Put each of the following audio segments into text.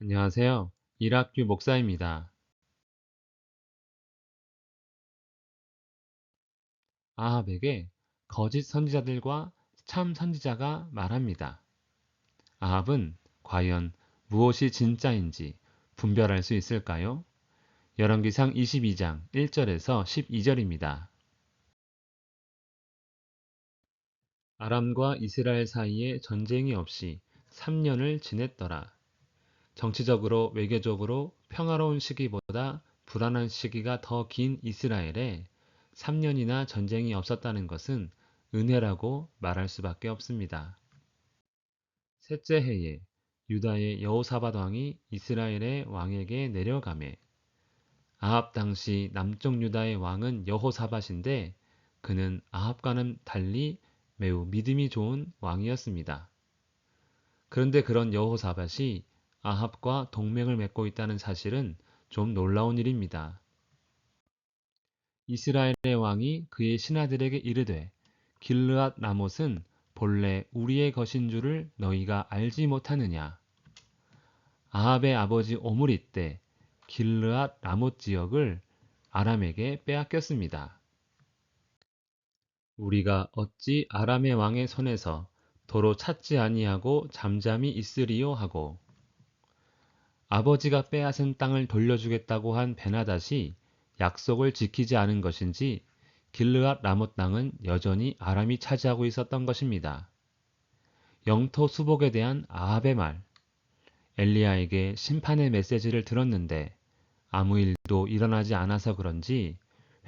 안녕하세요. 일학규 목사입니다. 아합에게 거짓 선지자들과 참 선지자가 말합니다. 아합은 과연 무엇이 진짜인지 분별할 수 있을까요? 열왕기상 22장 1절에서 12절입니다. 아람과 이스라엘 사이에 전쟁이 없이 3년을 지냈더라. 정치적으로 외교적으로 평화로운 시기보다 불안한 시기가 더 긴 이스라엘에 3년이나 전쟁이 없었다는 것은 은혜라고 말할 수밖에 없습니다. 셋째 해에 유다의 여호사밧 왕이 이스라엘의 왕에게 내려가매 아합 당시 남쪽 유다의 왕은 여호사밧인데 그는 아합과는 달리 매우 믿음이 좋은 왕이었습니다. 그런데 그런 여호사밧이 아합과 동맹을 맺고 있다는 사실은 좀 놀라운 일입니다. 이스라엘의 왕이 그의 신하들에게 이르되 길르앗 라못은 본래 우리의 것인 줄을 너희가 알지 못하느냐. 아합의 아버지 오므리 때 길르앗 라못 지역을 아람에게 빼앗겼습니다. 우리가 어찌 아람의 왕의 손에서 도로 찾지 아니하고 잠잠히 있으리요 하고 아버지가 빼앗은 땅을 돌려주겠다고 한 베나닷이 약속을 지키지 않은 것인지 길르앗 라못 땅은 여전히 아람이 차지하고 있었던 것입니다. 영토 수복에 대한 아합의 말, 엘리야에게 심판의 메시지를 들었는데 아무 일도 일어나지 않아서 그런지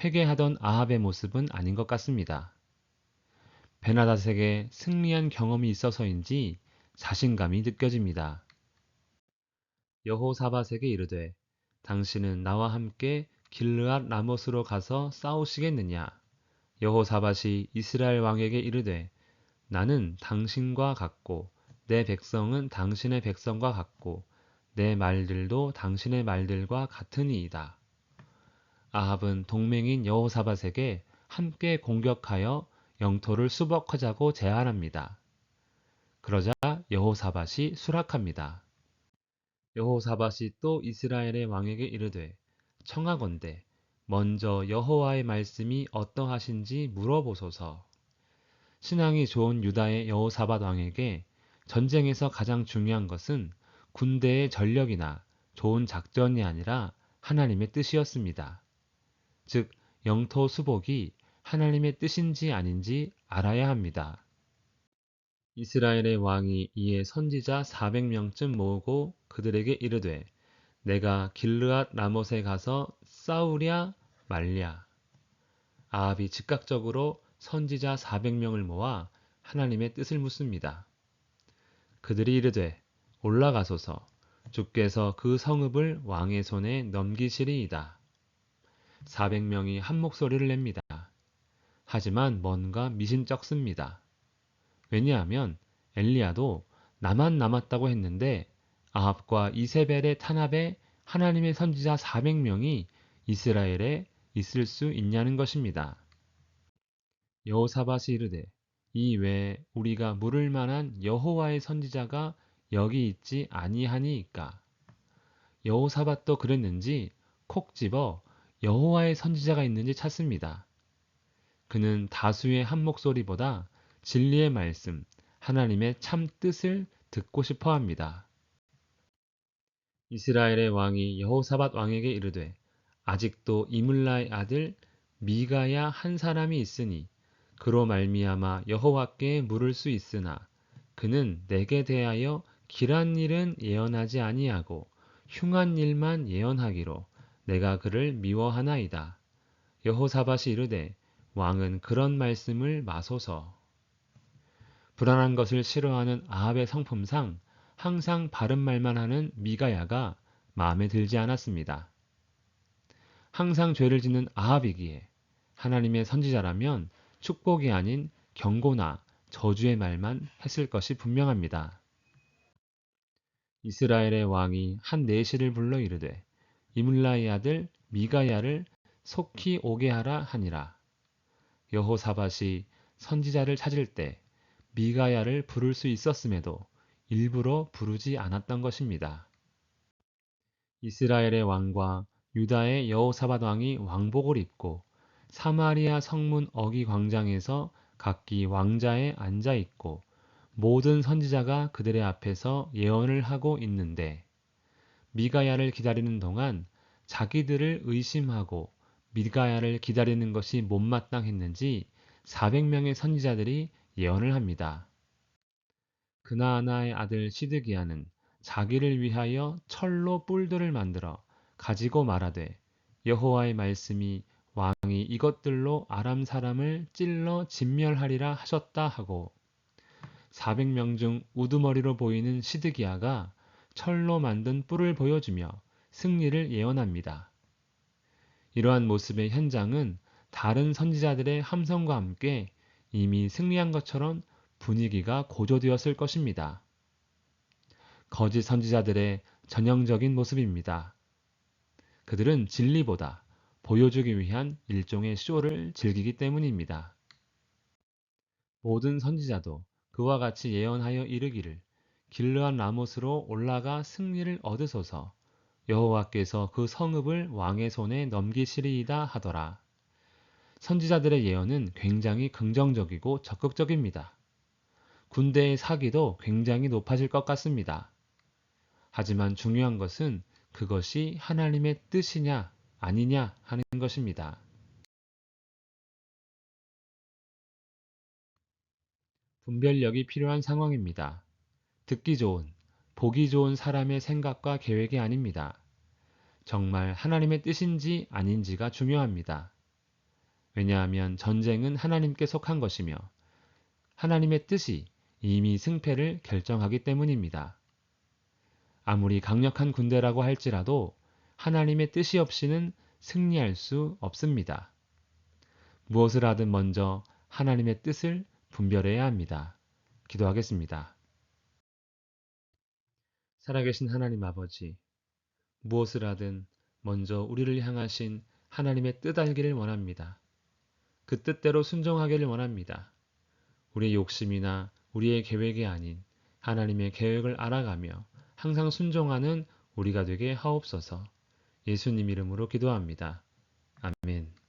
회개하던 아합의 모습은 아닌 것 같습니다. 베나닷에게 승리한 경험이 있어서인지 자신감이 느껴집니다. 여호사밧에게 이르되 당신은 나와 함께 길르앗 라못으로 가서 싸우시겠느냐. 여호사밧이 이스라엘 왕에게 이르되 나는 당신과 같고 내 백성은 당신의 백성과 같고 내 말들도 당신의 말들과 같으니이다. 아합은 동맹인 여호사밧에게 함께 공격하여 영토를 수복하자고 제안합니다. 그러자 여호사밧이 수락합니다. 여호사밧이 또 이스라엘의 왕에게 이르되 청하건대 먼저 여호와의 말씀이 어떠하신지 물어보소서. 신앙이 좋은 유다의 여호사밧 왕에게 전쟁에서 가장 중요한 것은 군대의 전력이나 좋은 작전이 아니라 하나님의 뜻이었습니다. 즉 영토 수복이 하나님의 뜻인지 아닌지 알아야 합니다. 이스라엘의 왕이 이에 선지자 400명쯤 모으고 그들에게 이르되 내가 길르앗 라못에 가서 싸우랴 말랴. 아합이 즉각적으로 선지자 400명을 모아 하나님의 뜻을 묻습니다. 그들이 이르되 올라가소서 주께서 그 성읍을 왕의 손에 넘기시리이다. 400명이 한 목소리를 냅니다. 하지만 뭔가 미심쩍습니다. 왜냐하면 엘리야도 나만 남았다고 했는데 아합과 이세벨의 탄압에 하나님의 선지자 400명이 이스라엘에 있을 수 있냐는 것입니다. 여호사밧이 이르되 이 외에 우리가 물을 만한 여호와의 선지자가 여기 있지 아니하니이까. 여호사밧도 그랬는지 콕 집어 여호와의 선지자가 있는지 찾습니다. 그는 다수의 한 목소리보다 진리의 말씀, 하나님의 참 뜻을 듣고 싶어 합니다. 이스라엘의 왕이 여호사밧 왕에게 이르되 아직도 이물라의 아들 미가야 한 사람이 있으니 그로 말미암아 여호와께 물을 수 있으나 그는 내게 대하여 길한 일은 예언하지 아니하고 흉한 일만 예언하기로 내가 그를 미워하나이다. 여호사밧이 이르되 왕은 그런 말씀을 마소서. 불안한 것을 싫어하는 아합의 성품상 항상 바른 말만 하는 미가야가 마음에 들지 않았습니다. 항상 죄를 짓는 아합이기에 하나님의 선지자라면 축복이 아닌 경고나 저주의 말만 했을 것이 분명합니다. 이스라엘의 왕이 한 내시를 불러 이르되 이물라의 아들 미가야를 속히 오게 하라 하니라. 여호사밧이 선지자를 찾을 때 미가야를 부를 수 있었음에도 일부러 부르지 않았던 것입니다. 이스라엘의 왕과 유다의 여호사밧 왕이 왕복을 입고 사마리아 성문 어기 광장에서 각기 왕자에 앉아 있고 모든 선지자가 그들의 앞에서 예언을 하고 있는데 미가야를 기다리는 동안 자기들을 의심하고 미가야를 기다리는 것이 못마땅했는지 400명의 선지자들이 예언을 합니다. 그나아나의 아들 시드기야는 자기를 위하여 철로 뿔들을 만들어 가지고 말하되 여호와의 말씀이 왕이 이것들로 아람 사람을 찔러 진멸하리라 하셨다 하고 400명 중 우두머리로 보이는 시드기야가 철로 만든 뿔을 보여주며 승리를 예언합니다. 이러한 모습의 현장은 다른 선지자들의 함성과 함께 이미 승리한 것처럼 분위기가 고조되었을 것입니다. 거짓 선지자들의 전형적인 모습입니다. 그들은 진리보다 보여주기 위한 일종의 쇼를 즐기기 때문입니다. 모든 선지자도 그와 같이 예언하여 이르기를 길르한 라못으로 올라가 승리를 얻으소서 여호와께서 그 성읍을 왕의 손에 넘기시리이다 하더라. 선지자들의 예언은 굉장히 긍정적이고 적극적입니다. 군대의 사기도 굉장히 높아질 것 같습니다. 하지만 중요한 것은 그것이 하나님의 뜻이냐 아니냐 하는 것입니다. 분별력이 필요한 상황입니다. 듣기 좋은, 보기 좋은 사람의 생각과 계획이 아닙니다. 정말 하나님의 뜻인지 아닌지가 중요합니다. 왜냐하면 전쟁은 하나님께 속한 것이며 하나님의 뜻이 이미 승패를 결정하기 때문입니다. 아무리 강력한 군대라고 할지라도 하나님의 뜻이 없이는 승리할 수 없습니다. 무엇을 하든 먼저 하나님의 뜻을 분별해야 합니다. 기도하겠습니다. 살아계신 하나님 아버지, 무엇을 하든 먼저 우리를 향하신 하나님의 뜻 알기를 원합니다. 그 뜻대로 순종하기를 원합니다. 우리의 욕심이나 우리의 계획이 아닌 하나님의 계획을 알아가며 항상 순종하는 우리가 되게 하옵소서. 예수님 이름으로 기도합니다. 아멘.